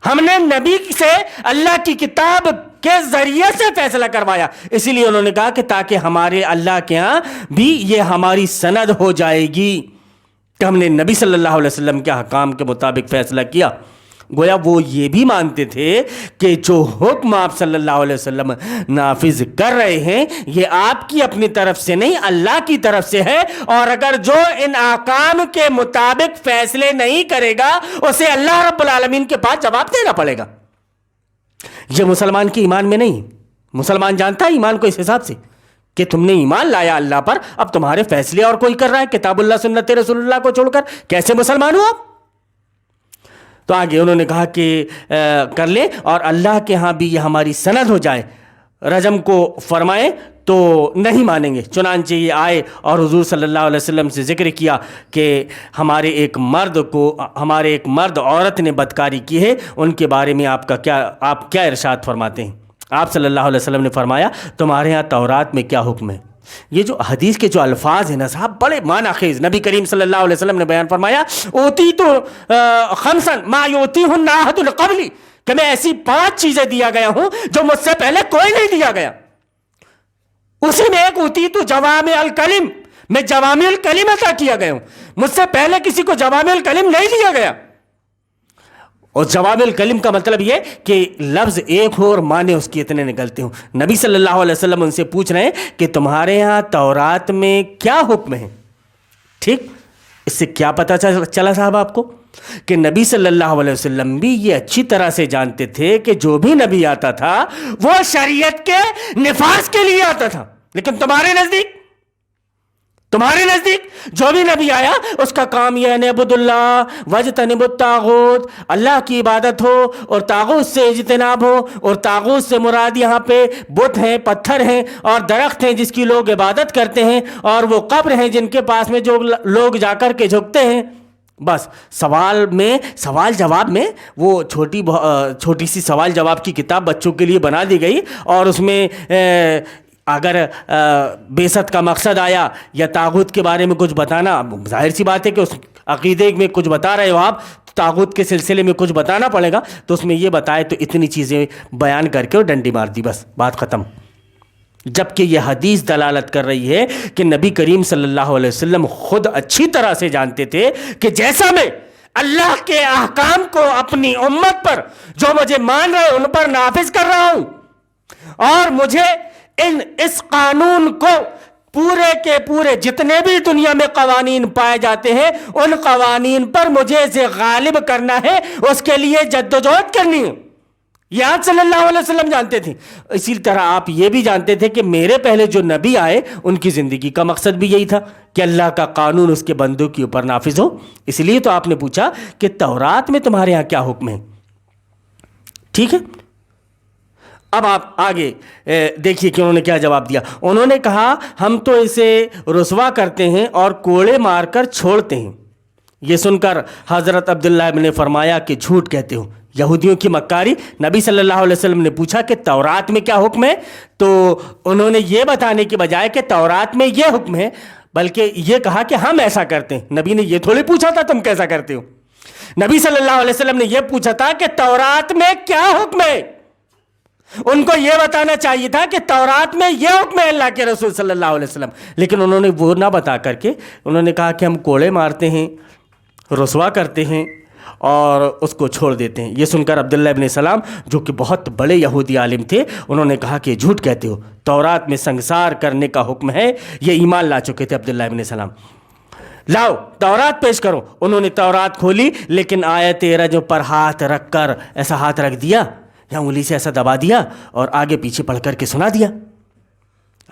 ہم نے نبی سے اللہ کی کتاب کے ذریعے سے فیصلہ کروایا۔ اسی لیے انہوں نے کہا کہ تاکہ ہمارے اللہ کے ہاں بھی یہ ہماری سند ہو جائے گی کہ ہم نے نبی صلی اللہ علیہ وسلم کے حکام کے مطابق فیصلہ کیا۔ گویا وہ یہ بھی مانتے تھے کہ جو حکم آپ صلی اللہ علیہ وسلم نافذ کر رہے ہیں یہ آپ کی اپنی طرف سے نہیں، اللہ کی طرف سے ہے، اور اگر جو ان احکام کے مطابق فیصلے نہیں کرے گا اسے اللہ رب العالمین کے پاس جواب دینا پڑے گا۔ یہ مسلمان کے ایمان میں نہیں۔ مسلمان جانتا ہے ایمان کو اس حساب سے کہ تم نے ایمان لایا اللہ پر، اب تمہارے فیصلے اور کوئی کر رہا ہے کتاب اللہ سنت رسول اللہ کو چھوڑ کر، کیسے مسلمان ہو آپ؟ تو آگے انہوں نے کہا کہ کر لیں اور اللہ کے ہاں بھی یہ ہماری سند ہو جائے۔ رجم کو فرمائیں تو نہیں مانیں گے۔ چنانچہ یہ آئے اور حضور صلی اللہ علیہ وسلم سے ذکر کیا کہ ہمارے ایک مرد عورت نے بدکاری کی ہے، ان کے بارے میں آپ کیا ارشاد فرماتے ہیں؟ آپ صلی اللہ علیہ وسلم نے فرمایا تمہارے ہاں تورات میں کیا حکم ہے؟ یہ جو حدیث کے جو الفاظ ہیں نا صاحب بڑے معنی خیز، نبی کریم صلی اللہ علیہ وسلم نے بیان فرمایا اوتی تو خمسن ما یوتیہن احد قبلی، کہ میں ایسی 5 چیزیں دیا گیا ہوں جو مجھ سے پہلے کوئی نہیں دیا گیا۔ اسی میں ایک اوتی تو جوامع الکلم، میں جوامع الکلم عطا کیا گیا ہوں، مجھ سے پہلے کسی کو جوامع الکلم نہیں دیا گیا۔ اور جوامع الکلم کا مطلب یہ کہ لفظ ایک ہو اور معنی اس کے اتنے نکلتے ہوں۔ نبی صلی اللہ علیہ وسلم ان سے پوچھ رہے ہیں کہ تمہارے ہاں تورات میں کیا حکم ہے؟ ٹھیک، اس سے کیا پتہ چلا صاحب آپ کو کہ نبی صلی اللہ علیہ وسلم بھی یہ اچھی طرح سے جانتے تھے کہ جو بھی نبی آتا تھا وہ شریعت کے نفاذ کے لیے آتا تھا، لیکن تمہارے نزدیک جو بھی نبی آیا اس کا کام یہ ہے نعبد اللہ واجتنب الطاغوت، اللہ کی عبادت ہو اور طاغوت سے اجتناب ہو، اور طاغوت سے مراد یہاں پہ بت ہیں، پتھر ہیں اور درخت ہیں جس کی لوگ عبادت کرتے ہیں، اور وہ قبر ہیں جن کے پاس میں جو لوگ جا کر کے جھکتے ہیں۔ بس سوال جواب میں وہ چھوٹی سی سوال جواب کی کتاب بچوں کے لیے بنا دی گئی، اور اس میں اگر بعثت کا مقصد آیا یا طاغوت کے بارے میں کچھ بتانا، ظاہر سی بات ہے کہ اس عقیدے میں کچھ بتا رہے ہو آپ، طاغوت کے سلسلے میں کچھ بتانا پڑے گا، تو اس میں یہ بتائے تو اتنی چیزیں بیان کر کے اور ڈنڈی مار دی، بس بات ختم۔ جبکہ یہ حدیث دلالت کر رہی ہے کہ نبی کریم صلی اللہ علیہ وسلم خود اچھی طرح سے جانتے تھے کہ جیسا میں اللہ کے احکام کو اپنی امت پر جو مجھے مان رہے ان پر نافذ کر رہا ہوں، اور مجھے اس قانون کو پورے کے پورے جتنے بھی دنیا میں قوانین پائے جاتے ہیں ان قوانین پر مجھے اسے غالب کرنا ہے، اس کے لیے جدوجہد کرنی ہے، یہ آپ صلی اللہ علیہ وسلم جانتے تھے۔ اسی طرح آپ یہ بھی جانتے تھے کہ میرے پہلے جو نبی آئے ان کی زندگی کا مقصد بھی یہی تھا کہ اللہ کا قانون اس کے بندوں کے اوپر نافذ ہو، اس لیے تو آپ نے پوچھا کہ تورات میں تمہارے ہاں کیا حکم ہے۔ ٹھیک ہے، اب آپ آگے دیکھیے کہ انہوں نے کیا جواب دیا۔ انہوں نے کہا ہم تو اسے رسوا کرتے ہیں اور کوڑے مار کر چھوڑتے ہیں۔ یہ سن کر حضرت عبداللہ ابن نے فرمایا کہ جھوٹ کہتے ہو، یہودیوں کی مکاری۔ نبی صلی اللہ علیہ وسلم نے پوچھا کہ تورات میں کیا حکم ہے، تو انہوں نے یہ بتانے کے بجائے کہ تورات میں یہ حکم ہے، بلکہ یہ کہا کہ ہم ایسا کرتے ہیں۔ نبی نے یہ تھوڑی پوچھا تھا تم کیسا کرتے ہو، نبی صلی اللہ علیہ وسلم نے یہ پوچھا تھا کہ تورات میں کیا حکم ہے۔ ان کو یہ بتانا چاہیے تھا کہ تورات میں یہ حکم ہے اللہ کے رسول صلی اللہ علیہ وسلم، لیکن انہوں نے وہ نہ بتا کر کے انہوں نے کہا کہ ہم کوڑے مارتے ہیں، رسوا کرتے ہیں اور اس کو چھوڑ دیتے ہیں۔ یہ سن کر عبداللہ ابن سلام جو کہ بہت بڑے یہودی عالم تھے، انہوں نے کہا کہ جھوٹ کہتے ہو، تورات میں سنگسار کرنے کا حکم ہے۔ یہ ایمان لا چکے تھے عبداللہ ابن سلام۔ لاؤ تورات پیش کرو۔ انہوں نے تورات کھولی، لیکن آیت رجم پر ہاتھ رکھ کر ایسا ہاتھ رکھ دیا یا انگلی سے ایسا دبا دیا اور آگے پیچھے پڑھ کر کے سنا دیا،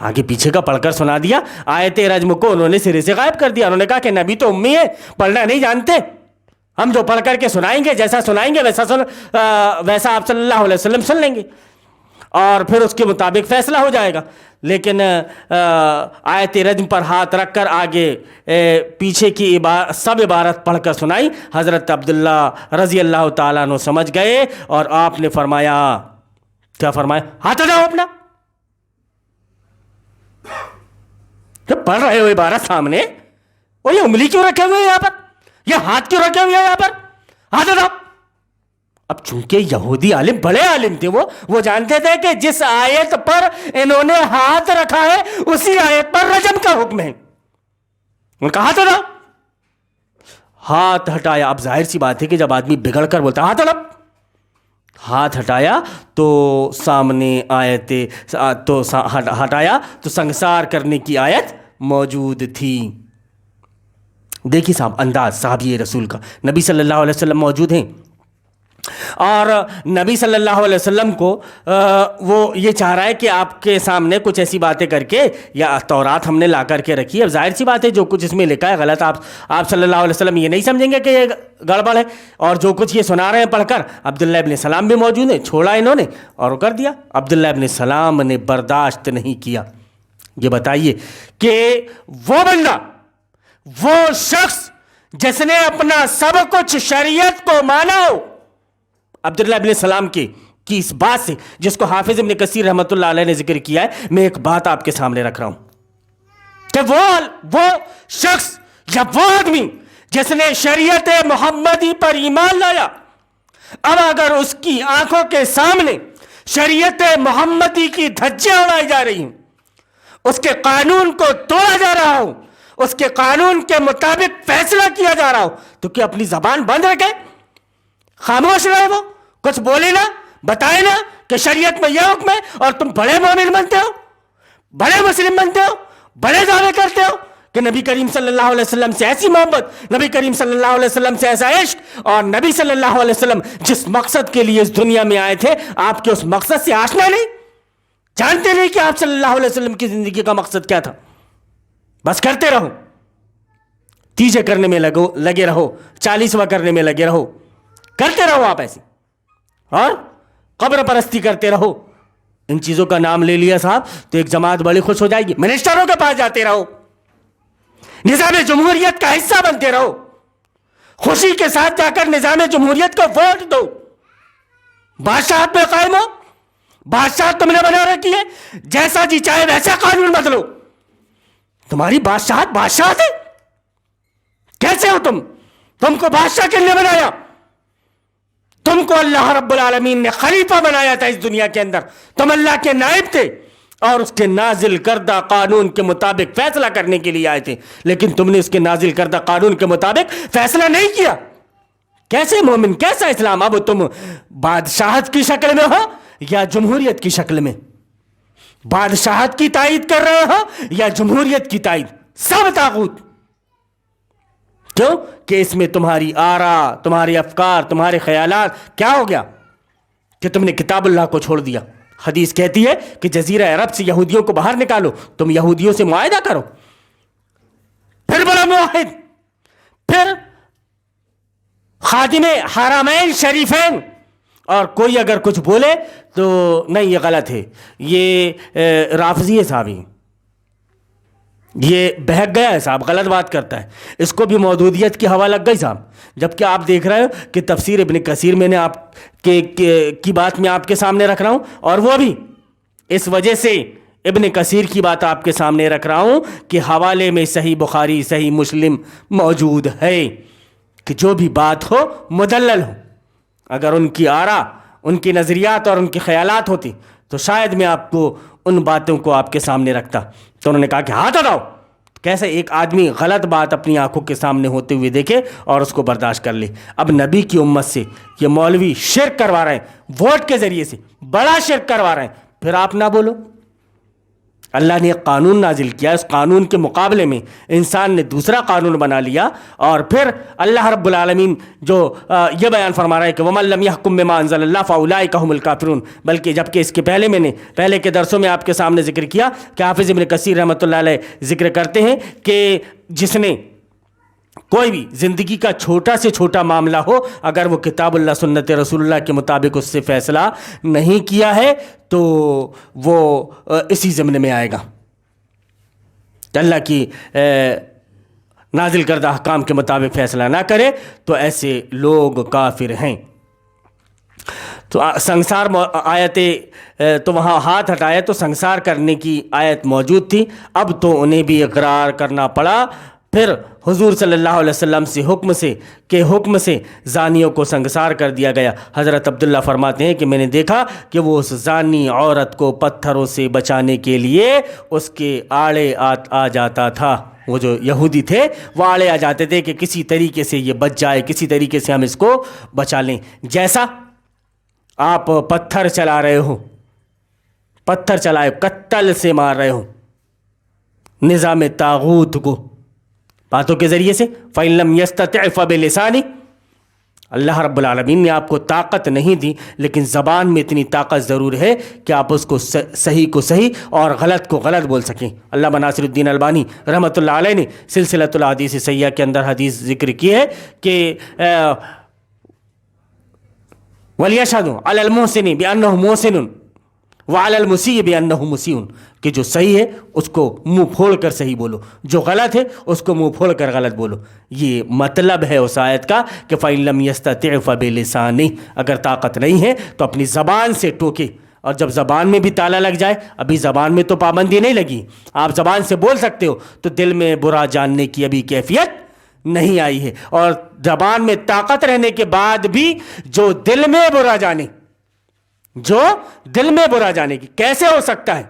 آگے پیچھے کا پڑھ کر سنا دیا۔ آیت رجم کو انہوں نے سرے سے غائب کر دیا۔ انہوں نے کہا کہ نبی تو امی ہے، پڑھنا نہیں جانتے، ہم جو پڑھ کر کے سنائیں گے، جیسا سنائیں گے ویسا آپ صلی اللہ علیہ وسلم سن لیں گے اور پھر اس کے مطابق فیصلہ ہو جائے گا۔ لیکن آیت رجم پر ہاتھ رکھ کر آگے پیچھے کی سب عبارت پڑھ کر سنائی۔ حضرت عبداللہ رضی اللہ تعالیٰ عنہ سمجھ گئے اور آپ نے فرمایا، کیا فرمایا؟ ہاتھ ہٹاؤ اپنا، پڑھ رہے ہو عبارت سامنے، اور یہ انگلی کیوں رکھے ہوئے یہاں پر، یہ ہاتھ کیوں رکھے ہوئے یہاں پر، ہاتھ ہٹاؤ۔ اب چونکہ یہودی عالم بڑے عالم تھے، وہ جانتے تھے کہ جس آیت پر انہوں نے ہاتھ رکھا ہے اسی آیت پر رجم کا حکم ہے۔ ان کا ہاتھ ہٹاؤ، ہاتھ ہٹایا۔ اب ظاہر سی بات ہے کہ جب آدمی بگڑ کر بولتا ہاتھ ہٹاؤ، ہاتھ ہٹایا تو سامنے آیت تو ہٹایا تو سنگسار کرنے کی آیت موجود تھی۔ دیکھیے صاحب انداز صحابی رسول کا، نبی صلی اللہ علیہ وسلم موجود ہیں، اور نبی صلی اللہ علیہ وسلم کو وہ یہ چاہ رہا ہے کہ آپ کے سامنے کچھ ایسی باتیں کر کے، یا تورات ہم نے لا کر کے رکھی ہے، اب ظاہر سی بات ہے جو کچھ اس میں لکھا ہے غلط، آپ صلی اللہ علیہ وسلم یہ نہیں سمجھیں گے کہ یہ گڑبڑ ہے، اور جو کچھ یہ سنا رہے ہیں پڑھ کر، عبداللہ ابن سلام بھی موجود ہیں، چھوڑا انہوں نے اور کر دیا۔ عبداللہ ابن سلام نے برداشت نہیں کیا۔ یہ بتائیے کہ وہ بندہ، وہ شخص جس نے اپنا سب کچھ شریعت کو مانا ہو، عبداللہ ابن سلام کی اس بات سے، جس کو حافظ ابن کثیر رحمۃ اللہ علیہ نے ذکر کیا ہے، میں ایک بات آپ کے سامنے رکھ رہا ہوں کہ وہ شخص یا وہ آدمی جس نے شریعت محمدی پر ایمان لایا، اب اگر اس کی آنکھوں کے سامنے شریعت محمدی کی دھجیاں اڑائی جا رہی ہیں، اس کے قانون کو توڑا جا رہا ہو، اس کے قانون کے مطابق فیصلہ کیا جا رہا ہو، تو کیا اپنی زبان بند رکھے، خاموش رہے، وہ کچھ بولے نہ، بتائے نا کہ شریعت میں یہ حکم ہے، اور تم بڑے مومن بنتے ہو، بڑے مسلم بنتے ہو، بڑے دعوے کرتے ہو کہ نبی کریم صلی اللہ علیہ وسلم سے ایسی محبت، نبی کریم صلی اللہ علیہ وسلم سے ایسا عشق، اور نبی صلی اللہ علیہ وسلم جس مقصد کے لیے اس دنیا میں آئے تھے، آپ کے اس مقصد سے آشنا نہیں، جانتے نہیں کہ آپ صلی اللہ علیہ وسلم کی زندگی کا مقصد کیا تھا۔ بس کرتے رہو، تیجے کرنے میں لگے رہو، 40واں کرنے میں لگے رہو، کرتے رہو آپ ایسے، اور قبر پرستی کرتے رہو۔ ان چیزوں کا نام لے لیا صاحب تو ایک جماعت بڑی خوش ہو جائے گی۔ منسٹروں کے پاس جاتے رہو، نظام جمہوریت کا حصہ بنتے رہو، خوشی کے ساتھ جا کر نظام جمہوریت کو ووٹ دو، بادشاہت میں قائم ہو، بادشاہت تم نے بنا رکھی ہے، جیسا جی چاہے ویسا قانون بدلو، تمہاری بادشاہت ہے، کیسے ہو تم کو بادشاہ کس نے بنایا؟ تم کو اللہ رب العالمین نے خلیفہ بنایا تھا اس دنیا کے اندر، تم اللہ کے نائب تھے، اور اس کے نازل کردہ قانون کے مطابق فیصلہ کرنے کے لیے آئے تھے، لیکن تم نے اس کے نازل کردہ قانون کے مطابق فیصلہ نہیں کیا۔ کیسے مومن، کیسا اسلام؟ اب تم بادشاہت کی شکل میں ہو یا جمہوریت کی شکل میں؟ بادشاہت کی تائید کر رہے ہو یا جمہوریت کی تائید؟ سب طاغوت۔ کیوں کہ اس میں تمہاری آراء، تمہارے افکار، تمہارے خیالات، کیا ہو گیا کہ تم نے کتاب اللہ کو چھوڑ دیا۔ حدیث کہتی ہے کہ جزیرہ عرب سے یہودیوں کو باہر نکالو، تم یہودیوں سے معاہدہ کرو، پھر بڑا معاہد، پھر خادم حرمین شریفین، اور کوئی اگر کچھ بولے تو نہیں یہ غلط ہے، یہ رافضی ہے صاحب، یہ بہک گیا ہے صاحب، غلط بات کرتا ہے، اس کو بھی مودودیت کی ہوا لگ گئی صاحب۔ جبکہ آپ دیکھ رہے ہو کہ تفسیر ابن کثیر میں نے آپ کی بات میں آپ کے سامنے رکھ رہا ہوں، اور وہ بھی اس وجہ سے ابن کثیر کی بات آپ کے سامنے رکھ رہا ہوں کہ حوالے میں صحیح بخاری، صحیح مسلم موجود ہے کہ جو بھی بات ہو مدلل ہو۔ اگر ان کی آراء، ان کی نظریات اور ان کے خیالات ہوتی تو شاید میں آپ کو ان باتوں کو آپ کے سامنے رکھتا۔ تو انہوں نے کہا کہ ہاتھ ہٹاؤ۔ کیسے ایک آدمی غلط بات اپنی آنکھوں کے سامنے ہوتے ہوئے دیکھے اور اس کو برداشت کر لے؟ اب نبی کی امت سے یہ مولوی شرک کروا رہے ہیں، ووٹ کے ذریعے سے بڑا شرک کروا رہے ہیں، پھر آپ نہ بولو۔ اللہ نے ایک قانون نازل کیا، اس قانون کے مقابلے میں انسان نے دوسرا قانون بنا لیا، اور پھر اللہ رب العالمین جو یہ بیان فرما رہا ہے کہ وَمَن لَّمْ يَحْكُم بِمَا أَنزَلَ اللَّهُ فَأُولَٰئِكَ هُمُ الْكَافِرُونَ، بلکہ جبکہ اس کے پہلے میں نے پہلے کے درسوں میں آپ کے سامنے ذکر کیا کہ حافظ ابن کثیر رحمۃ اللہ علیہ ذکر کرتے ہیں کہ جس نے کوئی بھی زندگی کا چھوٹا سے چھوٹا معاملہ ہو، اگر وہ کتاب اللہ سنت رسول اللہ کے مطابق اس سے فیصلہ نہیں کیا ہے تو وہ اسی ضمن میں آئے گا کہ اللہ کی نازل کردہ احکام کے مطابق فیصلہ نہ کرے تو ایسے لوگ کافر ہیں۔ تو سنسار آیت تو وہاں ہاتھ ہٹایا تو سنسار کرنے کی آیت موجود تھی، اب تو انہیں بھی اقرار کرنا پڑا۔ پھر حضور صلی اللہ علیہ وسلم سے حکم سے زانیوں کو سنگسار کر دیا گیا۔ حضرت عبداللہ فرماتے ہیں کہ میں نے دیکھا کہ وہ اس زانی عورت کو پتھروں سے بچانے کے لیے اس کے آڑے آ جاتا تھا۔ وہ جو یہودی تھے وہ آڑے آ جاتے تھے کہ کسی طریقے سے یہ بچ جائے، کسی طریقے سے ہم اس کو بچا لیں۔ جیسا آپ پتھر چلا رہے ہو، پتھر چلائے قتل سے مار رہے ہو نظام طاغوت کو باتوں کے ذریعے سے، فَإِن لَّمْ يَسْتَطِعْ فَبِلِسَانِهِ، اللہ رب العالمین نے آپ کو طاقت نہیں دی، لیکن زبان میں اتنی طاقت ضرور ہے کہ آپ اس کو صحیح کو صحیح اور غلط کو غلط بول سکیں۔ علامہ ناصر الدین البانی رحمۃ اللہ علیہ نے سلسلۃ الاحادیث صحیحہ کے اندر حدیث ذکر کی ہے کہ وَلْيَشْهَدُوا عَلَى الْمُحْسِنِ بِأَنَّهُ مُحْسِنٌ وَعَلَى الْمُسِيءِ بِأَنَّهُ مُسِيءٌ، کہ جو صحیح ہے اس کو منہ پھوڑ کر صحیح بولو، جو غلط ہے اس کو منہ پھوڑ کر غلط بولو۔ یہ مطلب ہے اس آیت کا کہ فَإِن لَّمْ يَسْتَطِعْ فَبِلِسَانِهِ، اگر طاقت نہیں ہے تو اپنی زبان سے ٹوکے، اور جب زبان میں بھی تالا لگ جائے، ابھی زبان میں تو پابندی نہیں لگی، آپ زبان سے بول سکتے ہو، تو دل میں برا جاننے کی ابھی کیفیت نہیں آئی ہے۔ اور زبان میں طاقت رہنے کے بعد بھی جو دل میں برا جانے، جو دل میں برا جانے کی، کیسے ہو سکتا ہے؟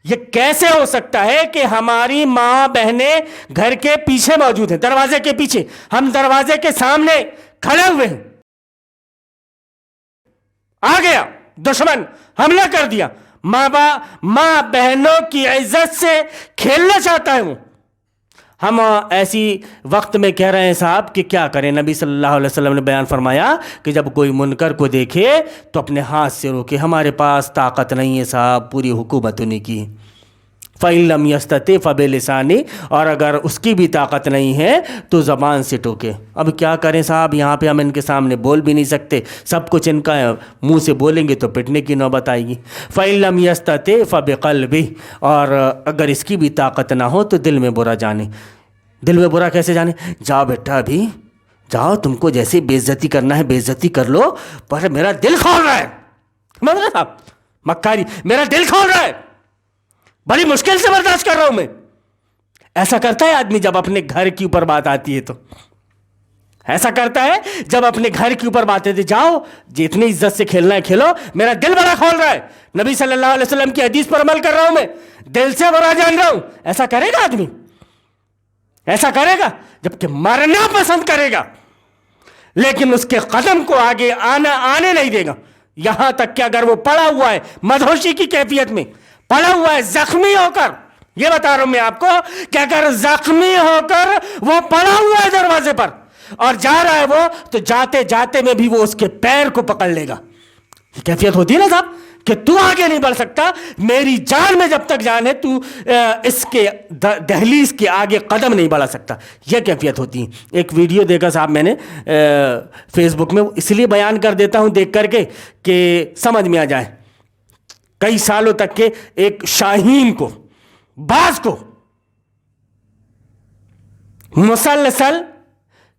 یہ کیسے ہو سکتا ہے کہ ہماری ماں بہنیں گھر کے پیچھے موجود ہیں، دروازے کے پیچھے، ہم دروازے کے سامنے کھڑے ہوئے ہیں، آ گیا دشمن، حملہ کر دیا، ماں بہنوں کی عزت سے کھیلنا چاہتا ہے وہ، ہم ایسی وقت میں کہہ رہے ہیں صاحب کہ کیا کریں؟ نبی صلی اللہ علیہ وسلم نے بیان فرمایا کہ جب کوئی منکر کو دیکھے تو اپنے ہاتھ سے روکے، ہمارے پاس طاقت نہیں ہے صاحب پوری حکومت ہونے کی۔ فَإِن لَّمْ يَسْتَطِعْ فَبِلِسَانِهِ، اور اگر اس کی بھی طاقت نہیں ہے تو زبان سے ٹوکے۔ اب کیا کریں صاحب؟ یہاں پہ ہم ان کے سامنے بول بھی نہیں سکتے، سب کچھ ان کا منہ سے بولیں گے تو پٹنے کی نوبت آئے گی۔ فَإِن لَّمْ يَسْتَطِعْ فَبِقَلْبِهِ، اور اگر اس کی بھی طاقت نہ ہو تو دل میں برا جانے۔ دل میں برا کیسے جانے؟ جاؤ بیٹا ابھی جاؤ، تم کو جیسے بے عزتی کرنا ہے بے عزتی کر لو، پر میرا دل کھول رہا ہے، مطلب صاحب مکاری، میرا دل کھول رہا ہے، بڑی مشکل سے برداشت کر رہا ہوں میں۔ ایسا کرتا ہے آدمی جب اپنے گھر کے اوپر بات آتی ہے، تو ایسا کرتا ہے جب اپنے گھر کے اوپر بات آتی ہے، جاؤ جتنی عزت سے کھیلنا ہے کھیلو، میرا دل بڑا کھول رہا ہے، نبی صلی اللہ علیہ وسلم کی حدیث پر عمل کر رہا ہوں میں، دل سے برا جان رہا ہوں۔ ایسا کرے گا آدمی؟ ایسا کرے گا؟ جبکہ مرنا پسند کرے گا، لیکن اس کے قدم کو آگے آنے نہیں دے گا، یہاں تک کہ اگر وہ پڑا ہوا ہے مدہوشی کی کیفیت میں، پڑا ہوا ہے زخمی ہو کر، یہ بتا رہا ہوں میں آپ کو کہ اگر زخمی ہو کر وہ پڑا ہوا ہے دروازے پر اور جا رہا ہے وہ، تو جاتے جاتے میں بھی وہ اس کے پیر کو پکڑ لے گا۔ یہ کیفیت ہوتی ہے نا صاحب کہ تو آگے نہیں بڑھ سکتا، میری جان میں جب تک جان ہے تو اس کے دہلیز کے آگے قدم نہیں بڑھا سکتا، یہ کیفیت ہوتی ہے۔ ایک ویڈیو دیکھا صاحب میں نے فیس بک میں، اس لیے بیان کر دیتا ہوں دیکھ کر کے کہ سمجھ میں آ جائے۔ کئی سالوں تک کے ایک شاہین کو، باز کو مسلسل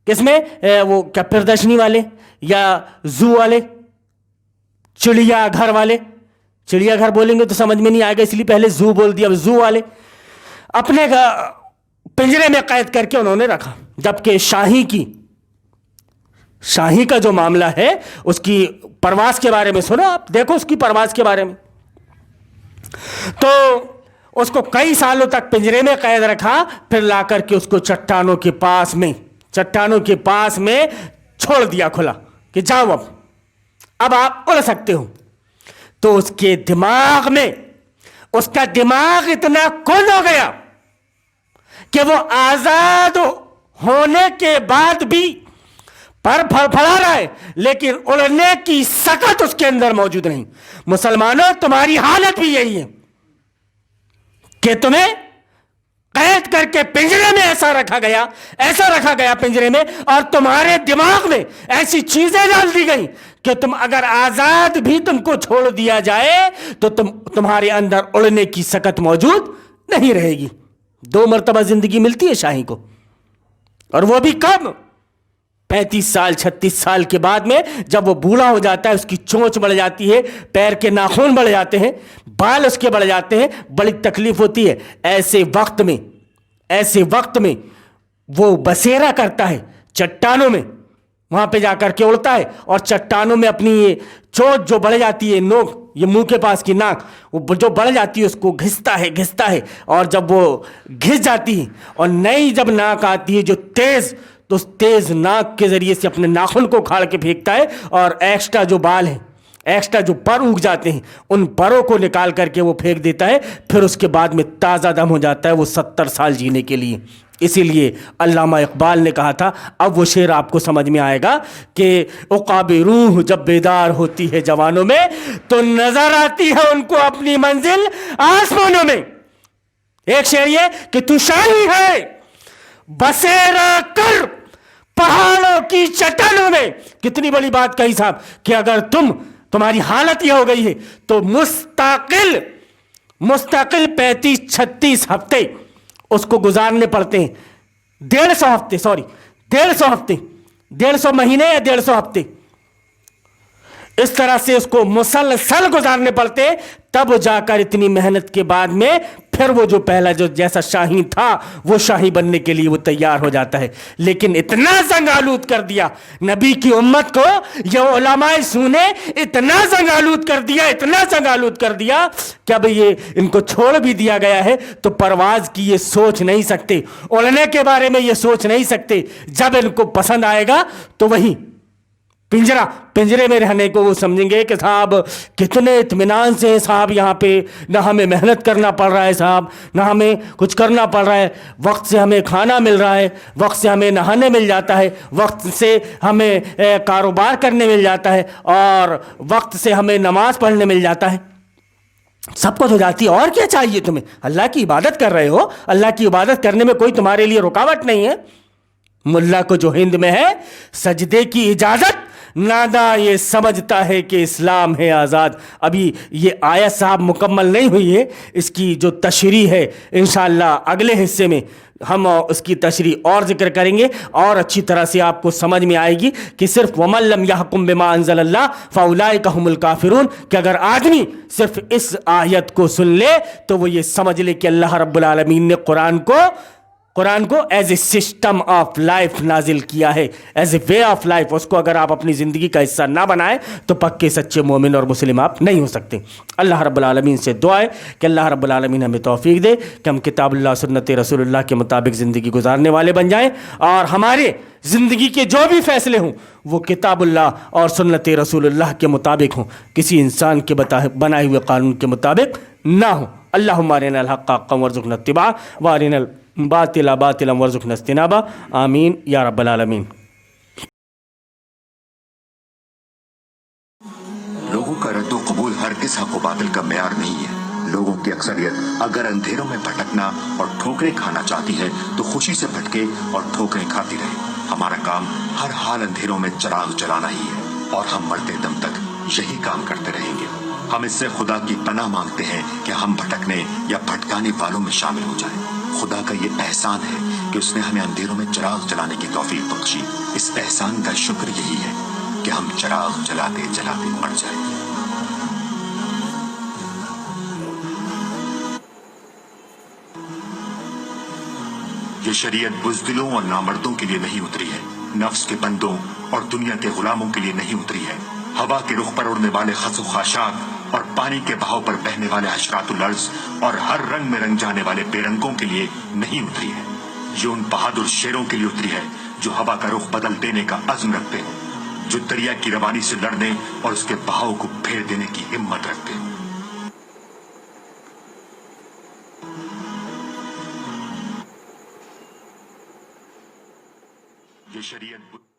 کس میں وہ کیا پردرشنی والے یا زو والے، چڑیا گھر والے، چڑیا گھر بولیں گے تو سمجھ میں نہیں آئے گا اس لیے پہلے زو بول دیا، زو والے اپنے پنجرے میں قید کر کے انہوں نے رکھا، جبکہ شاہی کا جو معاملہ ہے اس کی پرواز کے بارے میں سنو آپ، دیکھو اس کی پرواز کے بارے میں، تو اس کو کئی سالوں تک پنجرے میں قید رکھا، پھر لا کر کے اس کو چٹانوں کے پاس میں چھوڑ دیا کھلا کہ جاؤ اب آپ اڑ سکتے ہو۔ تو اس کے دماغ میں، اس کا دماغ اتنا کند ہو گیا کہ وہ آزاد ہونے کے بعد بھی پر پھڑا رہا ہے، لیکن اڑنے کی سکت اس کے اندر موجود نہیں۔ مسلمانوں تمہاری حالت بھی یہی ہے کہ تمہیں قید کر کے پنجرے میں ایسا رکھا گیا پنجرے میں، اور تمہارے دماغ میں ایسی چیزیں ڈال دی گئی کہ تم اگر آزاد بھی تم کو چھوڑ دیا جائے تو تمہارے اندر اڑنے کی سکت موجود نہیں رہے گی۔ 2 مرتبہ زندگی ملتی ہے شاہی کو، اور وہ بھی کب؟ 35 سال 36 سال کے بعد میں، جب وہ بوڑھا ہو جاتا ہے، اس کی چونچ بڑھ جاتی ہے، پیر کے ناخن بڑھ جاتے ہیں، بال اس کے بڑھ جاتے ہیں، بڑی تکلیف ہوتی ہے۔ ایسے وقت میں وہ بسیرا کرتا ہے چٹانوں میں، وہاں پہ جا کر کے اڑتا ہے، اور چٹانوں میں اپنی یہ چونچ جو بڑھ جاتی ہے، نوک، یہ منہ کے پاس کی ناک، وہ جو بڑھ جاتی ہے اس کو گھستا ہے، اور جب وہ گھس جاتی ہے اور نئی جب ناک آتی ہے جو تیز، تو اس تیز ناک کے ذریعے سے اپنے ناخن کو کھاڑ کے پھینکتا ہے، اور ایکسٹرا جو بال ہیں، ایکسٹرا جو پر اگ جاتے ہیں، ان پروں کو نکال کر کے وہ پھینک دیتا ہے۔ پھر اس کے بعد میں تازہ دم ہو جاتا ہے وہ 70 سال جینے کے لیے۔ اسی لیے علامہ اقبال نے کہا تھا، اب وہ شعر آپ کو سمجھ میں آئے گا کہ عقاب روح جب بیدار ہوتی ہے جوانوں میں تو نظر آتی ہے ان کو اپنی منزل آسمانوں میں۔ ایک شعر یہ کہ تو شاہی ہے بسیرا کر پہاڑوں کی چٹانوں میں۔ کتنی بڑی بات کہی صاحب کہ اگر تمہاری حالت یہ ہو گئی ہے تو مستقل 35-36 ہفتے اس کو گزارنے پڑتے ہیں، 150 مہینے یا 150 ہفتے، اس طرح سے اس کو مسلسل گزارنے پڑتے، تب جا کر اتنی محنت کے بعد میں پھر وہ جو پہلا جو جیسا شاہین تھا وہ شاہی بننے کے لیے وہ تیار ہو جاتا ہے۔ لیکن اتنا زنگ آلود کر دیا نبی کی امت کو یہ علماء سونے، اتنا زنگ آلود کر دیا کہ اب یہ ان کو چھوڑ بھی دیا گیا ہے تو پرواز کی یہ سوچ نہیں سکتے، اڑنے کے بارے میں یہ سوچ نہیں سکتے۔ جب ان کو پسند آئے گا تو وہی پنجرے میں رہنے کو وہ سمجھیں گے کہ صاحب کتنے اطمینان سے صاحب یہاں پہ نہ ہمیں محنت کرنا پڑ رہا ہے صاحب، نہ ہمیں کچھ کرنا پڑ رہا ہے، وقت سے ہمیں کھانا مل رہا ہے، وقت سے ہمیں نہانے مل جاتا ہے، وقت سے ہمیں کاروبار کرنے مل جاتا ہے، اور وقت سے ہمیں نماز پڑھنے مل جاتا ہے۔ سب کچھ ہو جاتی ہے، اور کیا چاہیے تمہیں؟ اللہ کی عبادت کر رہے ہو، اللہ کی عبادت کرنے میں کوئی تمہارے لیے رکاوٹ نہیں ہے۔ ملا کو جو ہند میں ہے سجدے کی اجازت، نادا یہ سمجھتا ہے کہ اسلام ہے آزاد۔ ابھی یہ آیت صاحب مکمل نہیں ہوئی ہے، اس کی جو تشریح ہے انشاءاللہ اگلے حصے میں ہم اس کی تشریح اور ذکر کریں گے، اور اچھی طرح سے آپ کو سمجھ میں آئے گی کہ صرف وَمَن لَّمْ يَحْكُم بِمَا أَنزَلَ اللَّهُ فَأُولَٰئِكَ هُمُ الْكَافِرُونَ، کہ اگر آدمی صرف اس آیت کو سن لے تو وہ یہ سمجھ لے کہ اللہ رب العالمین نے قرآن کو as a system of life نازل کیا ہے، as a way of life. اس کو اگر آپ اپنی زندگی کا حصہ نہ بنائیں تو پکے سچے مومن اور مسلم آپ نہیں ہو سکتے۔ اللہ رب العالمین سے دعا ہے کہ اللہ رب العالمین ہمیں توفیق دے کہ ہم کتاب اللہ سنت رسول اللہ کے مطابق زندگی گزارنے والے بن جائیں، اور ہمارے زندگی کے جو بھی فیصلے ہوں وہ کتاب اللہ اور سنت رسول اللہ کے مطابق ہوں، کسی انسان کے بنائے ہوئے قانون کے مطابق نہ ہوں۔ اللہم ارنا الحق حقا وارزقنا اتباعہ وارنا الباطل باطلا وارزقنا اجتنابہ، آمین یا رب العالمین۔ لوگوں کا رد و قبول ہرگز حق و باطل کا معیار نہیں ہے۔ لوگوں کی اکثریت اگر اندھیروں میں بھٹکنا اور ٹھوکریں کھانا چاہتی ہے تو خوشی سے بھٹکے اور ٹھوکریں کھاتی رہے۔ ہمارا کام ہر حال اندھیروں میں چراغ جلانا ہی ہے، اور ہم مرتے دم تک یہی کام کرتے رہیں گے۔ ہم اس سے خدا کی پناہ مانگتے ہیں کہ ہم بھٹکنے یا بھٹکانے والوں میں شامل ہو جائیں۔ خدا کا یہ احسان ہے کہ اس نے ہمیں اندھیروں میں چراغ جلانے کی توفیق بخشی۔ اس احسان کا شکر یہی ہے کہ ہم چراغ جلاتے جلاتے مر جائیں۔ یہ شریعت بزدلوں اور نامردوں کے لیے نہیں اتری ہے، نفس کے بندوں اور دنیا کے غلاموں کے لیے نہیں اتری ہے، ہوا کے رخ پر اڑنے والے خس و خاشاک اور پانی کے بہاؤ پر بہنے والے حشرات الارض اور ہر رنگ میں رنگ جانے والے بے رنگوں کے لیے نہیں اتری ہے۔ یہ ان بہادر شیروں کے لیے اتری ہے جو ہوا کا رخ بدل دینے کا عزم رکھتے ہیں، جو دریا کی روانی سے لڑنے اور اس کے بہاؤ کو پھیر دینے کی ہمت رکھتے ہیں۔ یہ شریعت